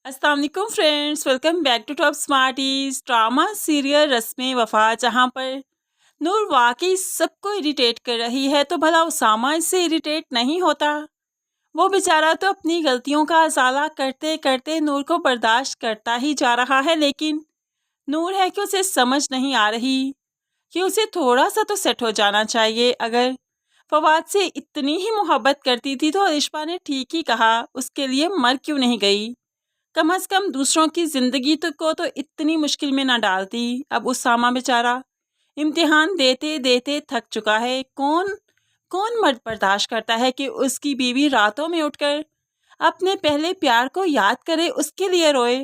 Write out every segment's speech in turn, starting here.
अस्सलाम वालेकुम friends, welcome back to top smarties. Drama serial Rasmein Wafa, जहां पर नूर वाकई सबको इरिटेट कर रही है, तो भला उसामा इससे इरिटेट नहीं होता? वो बेचारा तो अपनी गलतियों का अजाला करते करते नूर को बर्दाश्त करता ही जा रहा है, लेकिन नूर है कि उसे समझ नहीं आ रही कि उसे थोड़ा सा तो सेट हो जाना चाहिए। अगर फवाद से इतनी ही मोहब्बत करती थी तो अलिशा ने ठीक ही कहा, उसके लिए मर क्यों नहीं गई? कम अज कम दूसरों की जिंदगी को तो इतनी मुश्किल में ना डालती। अब उसामा बेचारा इम्तिहान देते देते थक चुका है। कौन कौन मर्द बर्दाश्त करता है कि उसकी बीवी रातों में उठकर अपने पहले प्यार को याद करे, उसके लिए रोए?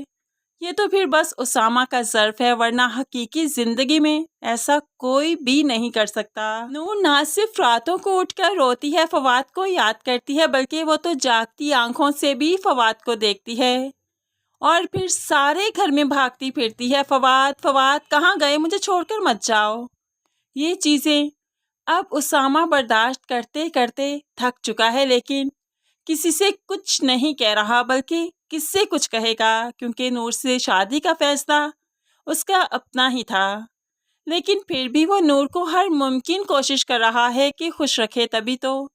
ये तो फिर बस उसामा का ज़र्फ है, वरना हकीकी जिंदगी में ऐसा कोई भी नहीं कर सकता। नूर ना सिर्फ रातों को उठकर रोती है, फवाद को याद करती है, बल्कि वो तो जागती आंखों से भी फवाद को देखती है और फिर सारे घर में भागती फिरती है, फवाद फवाद कहाँ गए, मुझे छोड़कर मत जाओ। ये चीज़ें अब उसामा बर्दाश्त करते करते थक चुका है, लेकिन किसी से कुछ नहीं कह रहा, बल्कि किससे कुछ कहेगा, क्योंकि नूर से शादी का फैसला उसका अपना ही था। लेकिन फिर भी वो नूर को हर मुमकिन कोशिश कर रहा है कि खुश रखे, तभी तो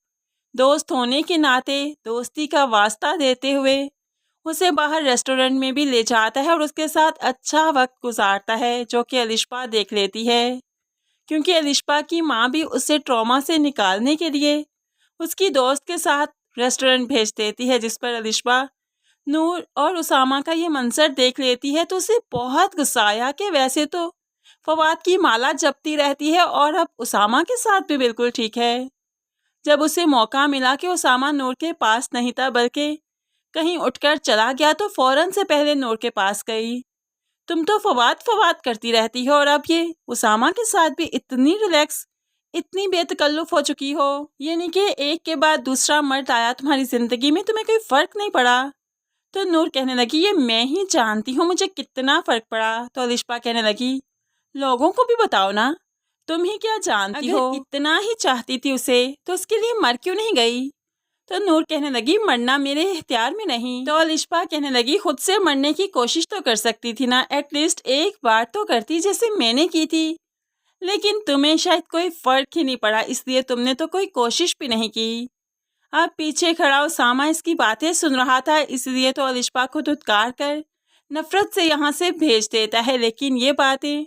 दोस्त होने के नाते दोस्ती का वास्ता देते हुए उसे बाहर रेस्टोरेंट में भी ले जाता है और उसके साथ अच्छा वक्त गुजारता है, जो कि अलिशा देख लेती है, क्योंकि अलिशा की माँ भी उसे ट्रॉमा से निकालने के लिए उसकी दोस्त के साथ रेस्टोरेंट भेज देती है, जिस पर अलिशा नूर और उसामा का ये मंजर देख लेती है तो उसे बहुत गुस्सा आया कि वैसे तो फवाद की माला जपती रहती है और अब उसामा के साथ भी बिल्कुल ठीक है। जब उसे मौका मिला कि उसामा नूर के पास नहीं था बल्कि कहीं उठकर चला गया, तो फौरन से पहले नूर के पास गई। तुम तो फवाद फवाद करती रहती हो और अब ये उसामा के साथ भी इतनी रिलैक्स, इतनी बेतकल्लुफ हो चुकी हो। ये नहीं कि एक के बाद दूसरा मर्द आया तुम्हारी जिंदगी में, तुम्हें कोई फर्क नहीं पड़ा? तो नूर कहने लगी, ये मैं ही जानती हूँ मुझे कितना फर्क पड़ा। तो अलिशा कहने लगी, लोगों को भी बताओ ना, तुम ही क्या जानती हो? इतना ही चाहती थी उसे तो उसके लिए मर क्यों नहीं गई? तो नूर कहने लगी, मरना मेरे इख्तियार में नहीं। तो अलिशा कहने लगी, खुद से मरने की कोशिश तो कर सकती थी ना, एटलीस्ट एक बार तो करती जैसे मैंने की थी। लेकिन तुम्हें शायद कोई फर्क ही नहीं पड़ा, इसलिए तुमने तो कोई कोशिश भी नहीं की। अब पीछे खड़ा उसामा इसकी बातें सुन रहा था, इसलिए तो अलिशा को धुतकार कर नफरत से यहाँ से भेज देता है। लेकिन ये बातें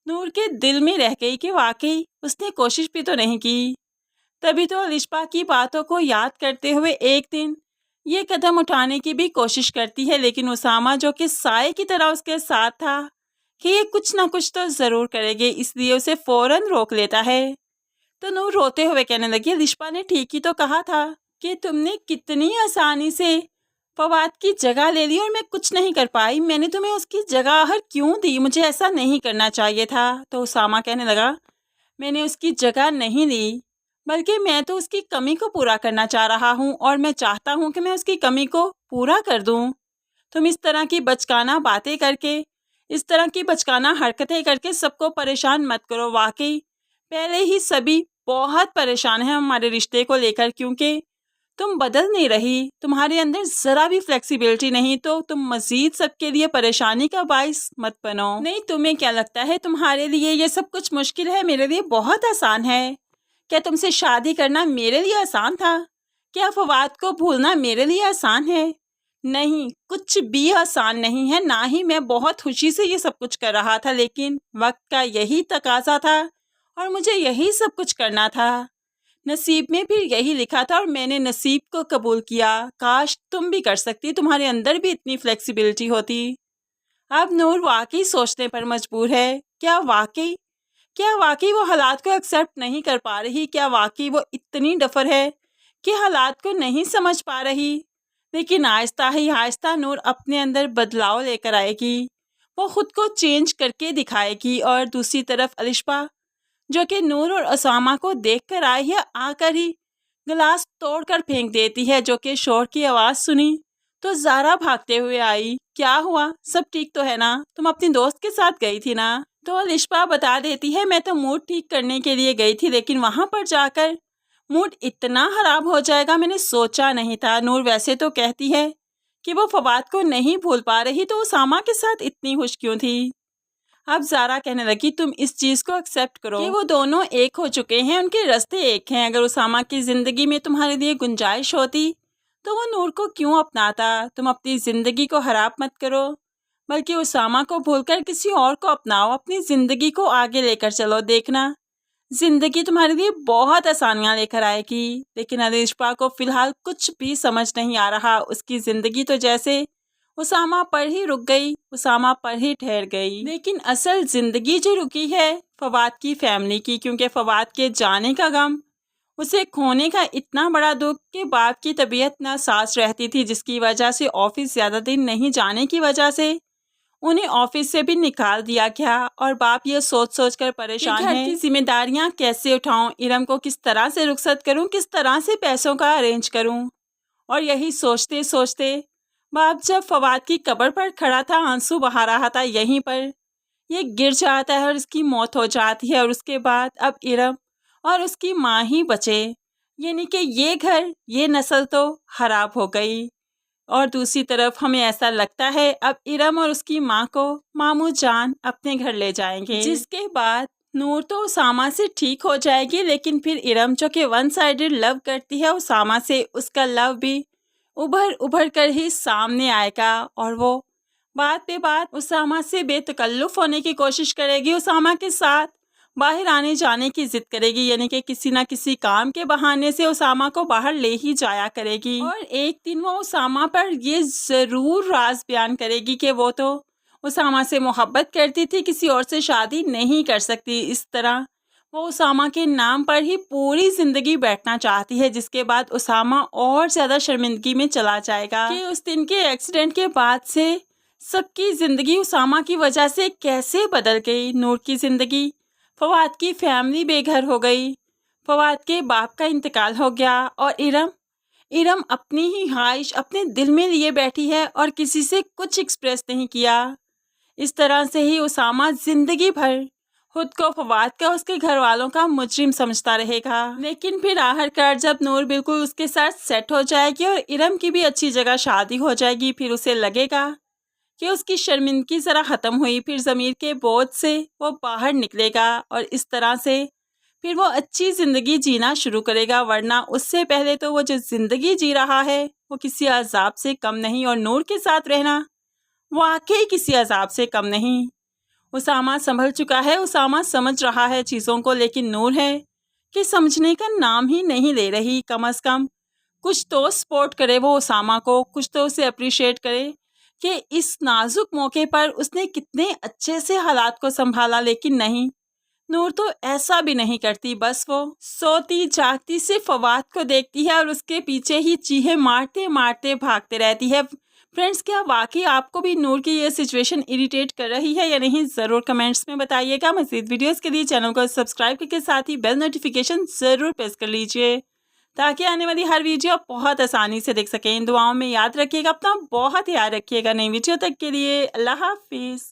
नूर के दिल में रह गई कि वाकई उसने कोशिश भी तो नहीं की। तभी तो अलिशा की बातों को याद करते हुए एक दिन ये कदम उठाने की भी कोशिश करती है, लेकिन उसामा जो कि साए की तरह उसके साथ था कि ये कुछ ना कुछ तो ज़रूर करेंगे, इसलिए उसे फ़ौरन रोक लेता है। तो नूर रोते हुए कहने लगी, अलिशा ने ठीक ही तो कहा था कि तुमने कितनी आसानी से फवाद की जगह ले ली और मैं कुछ नहीं कर पाई। मैंने तुम्हें उसकी जगह हर क्यों दी? मुझे ऐसा नहीं करना चाहिए था। तो उसामा कहने लगा, मैंने उसकी जगह नहीं ली, बल्कि मैं तो उसकी कमी को पूरा करना चाह रहा हूँ और मैं चाहता हूँ कि मैं उसकी कमी को पूरा कर दूँ। तुम इस तरह की बचकाना बातें करके, इस तरह की बचकाना हरकतें करके सबको परेशान मत करो। वाकई पहले ही सभी बहुत परेशान हैं हमारे रिश्ते को लेकर, क्योंकि तुम बदल नहीं रही, तुम्हारे अंदर ज़रा भी फ्लेक्सिबिलिटी नहीं, तो तुम मज़ीद सबके लिए परेशानी का बाइस मत बनो। नहीं, तुम्हें क्या लगता है तुम्हारे लिए ये सब कुछ मुश्किल है? मेरे लिए बहुत आसान है। क्या तुमसे शादी करना मेरे लिए आसान था? क्या फवाद को भूलना मेरे लिए आसान है? नहीं, कुछ भी आसान नहीं है। ना ही मैं बहुत खुशी से ये सब कुछ कर रहा था, लेकिन वक्त का यही तकाजा था और मुझे यही सब कुछ करना था। नसीब में भी यही लिखा था और मैंने नसीब को कबूल किया। काश तुम भी कर सकती, तुम्हारे अंदर भी इतनी फ्लेक्सिबिलिटी होती। अब नूर वाकई सोचने पर मजबूर है, क्या वाकई वो हालात को एक्सेप्ट नहीं कर पा रही? क्या वाकई वो इतनी डफर है कि हालात को नहीं समझ पा रही? लेकिन आहिस्ता ही आहिस्ता नूर अपने अंदर बदलाव लेकर आएगी, वो खुद को चेंज करके दिखाएगी। और दूसरी तरफ अलिशा, जो कि नूर और उसामा को देखकर आई है, आकर ही गिलास तोड़कर फेंक देती है, जो कि शोर की आवाज़ सुनी तो ज़ारा भागते हुए आई। क्या हुआ, सब ठीक तो है ना? तुम अपनी दोस्त के साथ गई थी ना? तो अलिशा बता देती है, मैं तो मूड ठीक करने के लिए गई थी, लेकिन वहाँ पर जाकर मूड इतना ख़राब हो जाएगा मैंने सोचा नहीं था। नूर वैसे तो कहती है کہ وہ فواد کو نہیں بھول پا رہی تو اسامہ کے ساتھ اتنی خوش کیوں تھی۔ اب زارا کہنے لگی تم اس چیز کو ایکسیپٹ کرو کہ وہ دونوں ایک ہو چکے ہیں، ان کے راستے ایک ہیں۔ اگر اسامہ کی زندگی میں تمہارے لیے گنجائش ہوتی تو وہ نور کو کیوں اپناتا؟ تم اپنی زندگی کو خراب مت کرو، بلکہ اسامہ کو بھول کر کسی اور کو اپناؤ، اپنی زندگی کو آگے لے کر چلو، دیکھنا زندگی تمہارے لیے بہت آسانیاں لے کر آئے گی۔ لیکن ارشپا کو فی الحال کچھ بھی سمجھ نہیں آ رہا، اس کی زندگی تو جیسے اسامہ پر ہی رک گئی، اسامہ پر ہی ٹھہر گئی۔ لیکن اصل زندگی جو رکی ہے فواد کی فیملی کی، کیونکہ فواد کے جانے کا غم، اسے کھونے کا اتنا بڑا دکھ کہ باپ کی طبیعت ناساز رہتی تھی، جس کی وجہ سے آفس زیادہ دن نہیں جانے کی وجہ سے انہیں آفس سے بھی نکال دیا گیا، اور باپ یہ سوچ سوچ کر پریشان ہے کہ ذمہ داریاں کیسے اٹھاؤں، ارم کو کس طرح سے رخصت کروں، کس طرح سے پیسوں کا ارینج کروں۔ اور یہی سوچتے سوچتے باپ جب فواد کی قبر پر کھڑا تھا، آنسو بہا رہا تھا، یہیں پر یہ گر جاتا ہے اور اس کی موت ہو جاتی ہے، اور اس کے بعد اب ارم اور اس کی ماں ہی بچے، یعنی کہ یہ گھر، یہ نسل تو خراب ہو گئی۔ اور دوسری طرف ہمیں ایسا لگتا ہے اب ارم اور اس کی ماں کو ماموں جان اپنے گھر لے جائیں گے، جس کے بعد نور تو اسامہ سے ٹھیک ہو جائے گی، لیکن پھر ارم جو کہ ون سائیڈڈ لو کرتی ہے اسامہ سے، اس کا لو بھی ابھر کر ہی سامنے آئے گا، اور وہ بات پہ بات اسامہ سے بے تکلف ہونے کی کوشش کرے گی، اسامہ کے ساتھ باہر آنے جانے کی ضد کرے گی، یعنی کہ کسی نہ کسی کام کے بہانے سے اسامہ کو باہر لے ہی جایا کرے گی، اور ایک دن وہ اسامہ پر یہ ضرور راز بیان کرے گی کہ وہ تو اسامہ سے محبت کرتی تھی، کسی اور سے شادی نہیں کر سکتی۔ اس طرح وہ اسامہ کے نام پر ہی پوری زندگی بیٹھنا چاہتی ہے، جس کے بعد اسامہ اور زیادہ شرمندگی میں چلا جائے گا کہ اس دن کے ایکسیڈنٹ کے بعد سے سب کی زندگی اسامہ کی وجہ سے کیسے بدل گئی۔ نور کی زندگی، فواد کی فیملی بے گھر ہو گئی، فواد کے باپ کا انتقال ہو گیا، اور ارم اپنی ہی خواہش اپنے دل میں لیے بیٹھی ہے اور کسی سے کچھ ایکسپریس نہیں کیا۔ اس طرح سے ہی اسامہ زندگی بھر خود کو فواد کا، اس کے گھر والوں کا مجرم سمجھتا رہے گا، لیکن پھر آخرکار جب نور بالکل اس کے ساتھ سیٹ ہو جائے گی اور ارم کی بھی اچھی جگہ شادی ہو جائے گی، پھر اسے لگے گا کہ اس کی شرمندگی ذرا ختم ہوئی، پھر ضمیر کے بوجھ سے وہ باہر نکلے گا، اور اس طرح سے پھر وہ اچھی زندگی جینا شروع کرے گا، ورنہ اس سے پہلے تو وہ جو زندگی جی رہا ہے وہ کسی عذاب سے کم نہیں، اور نور کے ساتھ رہنا واقعی کسی عذاب سے کم نہیں۔ اسامہ سنبھل چکا ہے، اسامہ سمجھ رہا ہے چیزوں کو، لیکن نور ہے کہ سمجھنے کا نام ہی نہیں لے رہی۔ کم از کم کچھ تو سپورٹ کرے وہ اسامہ کو، کچھ تو اسے اپریشیٹ کرے کہ اس نازک موقع پر اس نے کتنے اچھے سے حالات کو سنبھالا، لیکن نہیں، نور تو ایسا بھی نہیں کرتی، بس وہ سوتی جاگتی صرف فواد کو دیکھتی ہے اور اس کے پیچھے ہی چیخیں مارتے مارتے بھاگتے رہتی ہے۔ فرینڈز، کیا واقعی آپ کو بھی نور کی یہ سچویشن اریٹیٹ کر رہی ہے یا نہیں؟ ضرور کمنٹس میں بتائیے گا۔ مزید ویڈیوز کے لیے چینل کو سبسکرائب کر کے ساتھ ہی بیل نوٹیفیکیشن ضرور پریس کر لیجئے، تاکہ آنے والی ہر ویڈیو آپ بہت آسانی سے دیکھ سکیں۔ دعاؤں میں یاد رکھیے گا، اپنا بہت خیال رکھیے گا۔ نئی ویڈیو تک کے لیے اللہ حافظ۔